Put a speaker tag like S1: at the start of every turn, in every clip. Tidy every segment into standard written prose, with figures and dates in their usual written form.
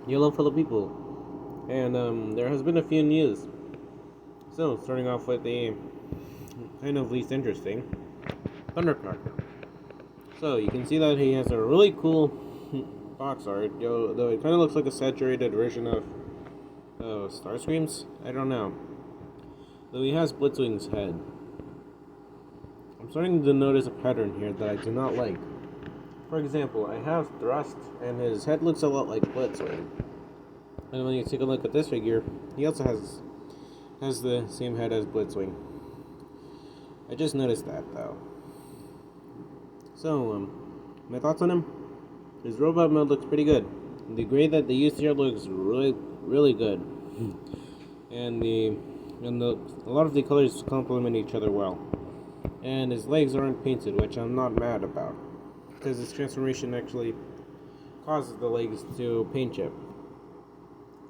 S1: yellow full of people. And there has been a few news. So, starting off with the kind of least interesting, Thundercracker. So, you can see that he has a really cool box art, though it kind of looks like a saturated version of Starscream's. I don't know. Though he has Blitzwing's head. I'm starting to notice a pattern here that I do not like. For example, I have Thrust, and his head looks a lot like Blitzwing. And when you take a look at this figure, he also has the same head as Blitzwing. I just noticed that though. So, my thoughts on him? His robot mode looks pretty good. The gray that they used here looks really good, and a lot of the colors complement each other well. And his legs aren't painted, which I'm not mad about, because his transformation actually causes the legs to paint chip.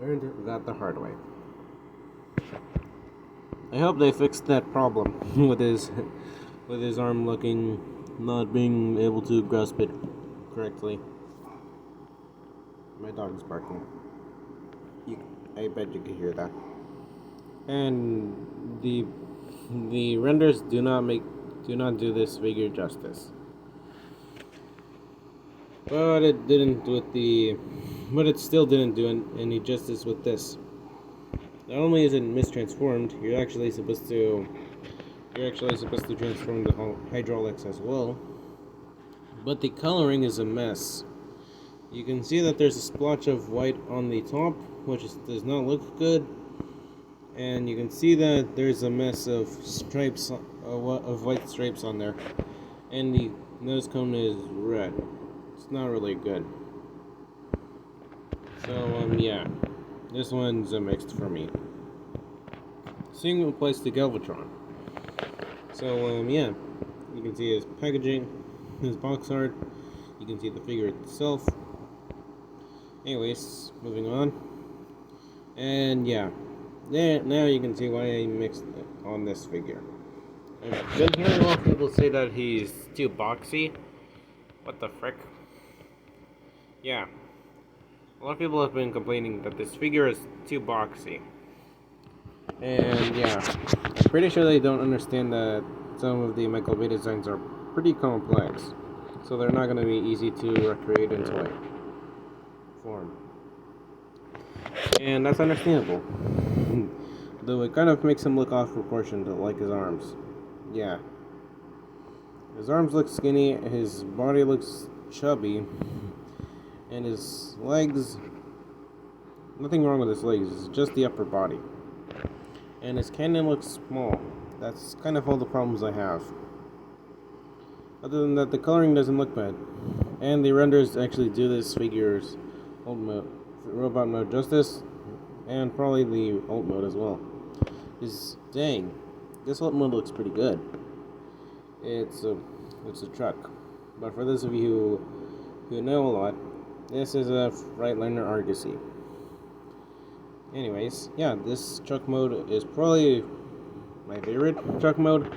S1: Learned that the hard way. I hope they fixed that problem with his arm looking not being able to grasp it correctly. My dog's barking. I bet you can hear that. And the renders do not do this figure justice. But it still didn't do any justice with this. Not only is it mistransformed, you're actually supposed to transform the hydraulics as well. But the coloring is a mess. You can see that there's a splotch of white on the top, which does not look good. And you can see that there's a mess of stripes, of white stripes on there. And the nose cone is red. It's not really good. So, yeah. This one's a mixed for me. Same applies to Galvatron. So, yeah. You can see his packaging, his box art. You can see the figure itself. Anyways, moving on. And yeah. Now you can see why I mixed on this figure. I've been hearing a lot of people say that he's too boxy. What the frick? Yeah. A lot of people have been complaining that this figure is too boxy. And yeah, I'm pretty sure they don't understand that some of the Michael Bay designs are pretty complex. So they're not going to be easy to recreate into a form. And that's understandable. Though it kind of makes him look off proportion to like his arms. Yeah. His arms look skinny, his body looks chubby, and his legs, nothing wrong with his legs, it's just the upper body. And his cannon looks small. That's kind of all the problems I have. Other than that, the coloring doesn't look bad. And the renders actually do this figure's robot mode justice, and probably the alt mode as well. Dang, this alt mode looks pretty good. It's a truck. But for those of you who know a lot, this is a Freightliner Argosy. Anyways, yeah, this truck mode is probably my favorite truck mode.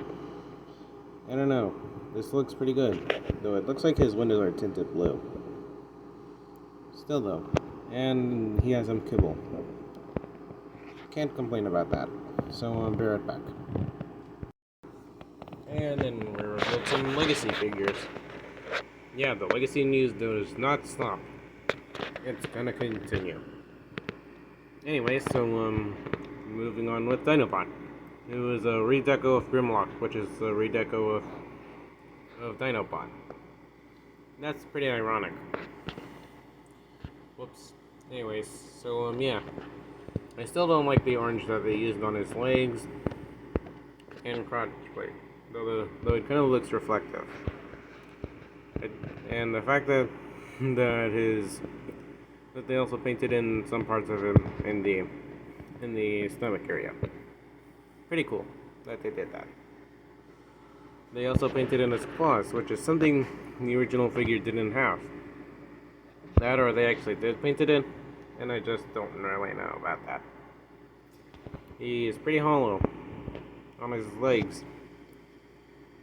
S1: I don't know. This looks pretty good. Though it looks like his windows are tinted blue. Still though. And he has some kibble. Can't complain about that. So I'll be right back. And then we're with some Legacy figures. Yeah, the Legacy news does not stop. It's gonna continue. Anyway, so moving on with Dinobot, who is a redeco of Grimlock, which is a redeco of Dinobot. That's pretty ironic. Whoops. Anyways, so yeah, I still don't like the orange that they used on his legs and crotch plate, though it kind of looks reflective. And the fact that that they also painted in some parts of him in the stomach area. Pretty cool that they did that. They also painted in his claws, which is something the original figure didn't have. That, or they actually did paint it in, and I just don't really know about that. He is pretty hollow on his legs.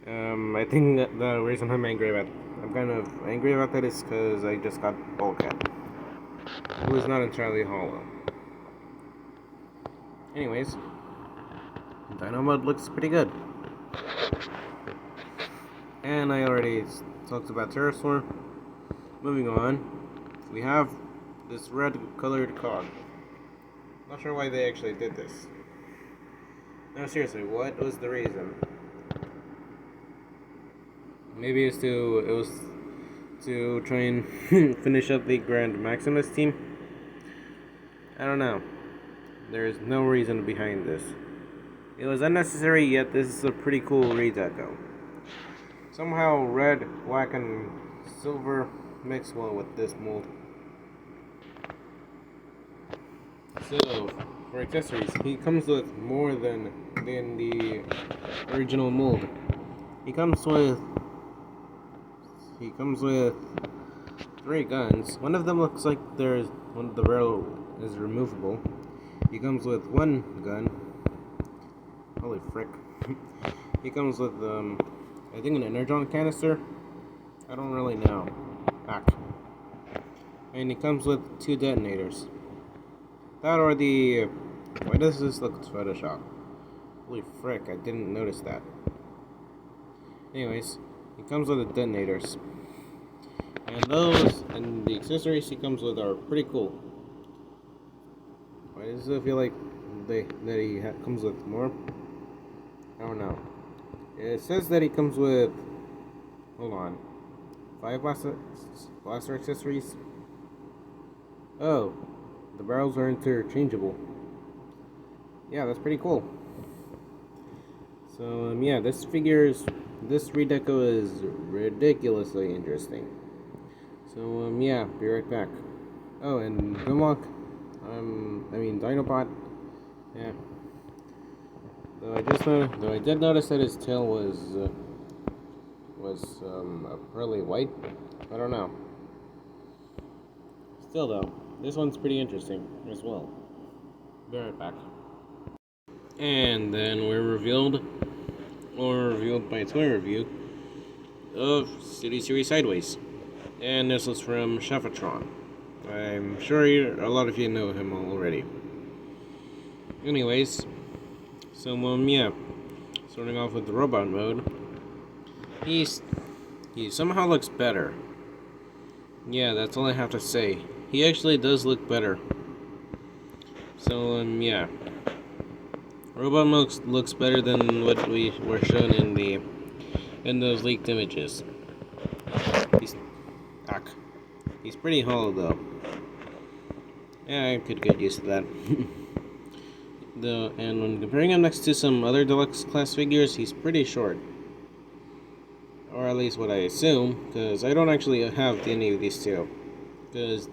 S1: I think that the reason I'm kind of angry about that is because I just got Bulkhead. it was not entirely hollow. Anyways, Dino mode looks pretty good. And I already talked about Pterosaur. Moving on, we have this red colored cog. Not sure why they actually did this. No, seriously, what was the reason? Maybe it was to try and finish up the Grand Maximus team. I don't know. There's no reason behind this. It was unnecessary, yet this is a pretty cool redeco. Somehow red, black, and silver mix well with this mold. So, for accessories, he comes with more than the original mold. He comes with 3 guns. One of them looks like one of the barrel is removable. He comes with 1 gun. Holy frick. He comes with I think an energon canister. I don't really know. And he comes with 2 detonators. That or the... Why does this look Photoshop? Holy frick, I didn't notice that. Anyways, he comes with the detonators. And the accessories he comes with are pretty cool. Why does it feel like comes with more? I don't know. It says that he comes with... Hold on. 5 blaster accessories? Oh. The barrels are interchangeable. Yeah, that's pretty cool. So, yeah, this redeco is ridiculously interesting. So, yeah, be right back. Oh, and Grimlock, Dinobot, yeah. Though I did notice that his tail was pearly white. I don't know. Still though, this one's pretty interesting as well. Be right back. And then we're revealed by Toy Review of City Series Sideways. And this was from Cheffatron. I'm sure a lot of you know him already. Anyways, so yeah, starting off with the robot mode, he somehow looks better. Yeah, that's all I have to say. He actually does look better. So yeah, robot mode looks better than what we were shown in those leaked images. He's pretty hollow though. Yeah, I could get used to that. And when comparing him next to some other deluxe class figures, he's pretty short. Or at least what I assume, because I don't actually have any of these two. Because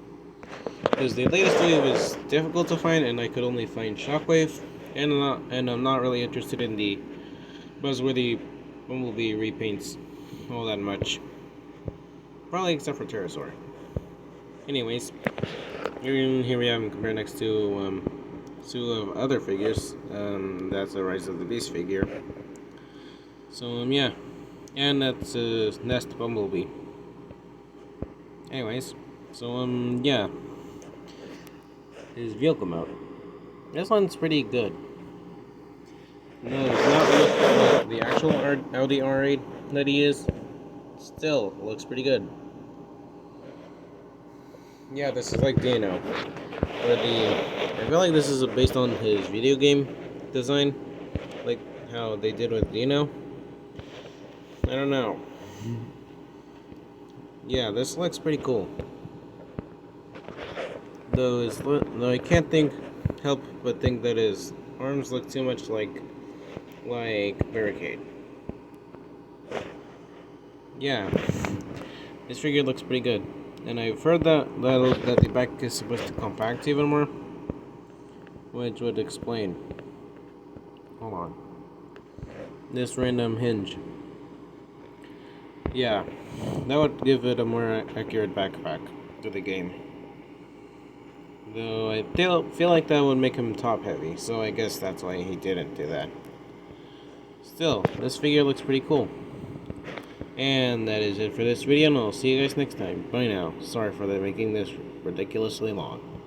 S1: the latest wave is difficult to find, and I could only find Shockwave, and I'm not really interested in the buzzworthy Bumblebee repaints all that much. Probably except for Pterosaur. Anyways, here we have him compared next to two of other figures. That's the Rise of the Beast figure. So yeah, and that's Nest Bumblebee. Anyways, so yeah, his vehicle mode. This one's pretty good. No, it's not the actual Audi R8 that he is. Still looks pretty good. Yeah, this is like Dino. But I feel like this is based on his video game design, like how they did with Dino. I don't know. Yeah, this looks pretty cool. Though I can't help but think that his arms look too much like Barricade. Yeah, this figure looks pretty good, and I've heard that the back is supposed to compact even more, which would explain. Hold on. This random hinge. Yeah, that would give it a more accurate backpack to the game. Though I feel like that would make him top heavy, so I guess that's why he didn't do that. Still, this figure looks pretty cool. And that is it for this video, and I'll see you guys next time. Bye now. Sorry for making this ridiculously long.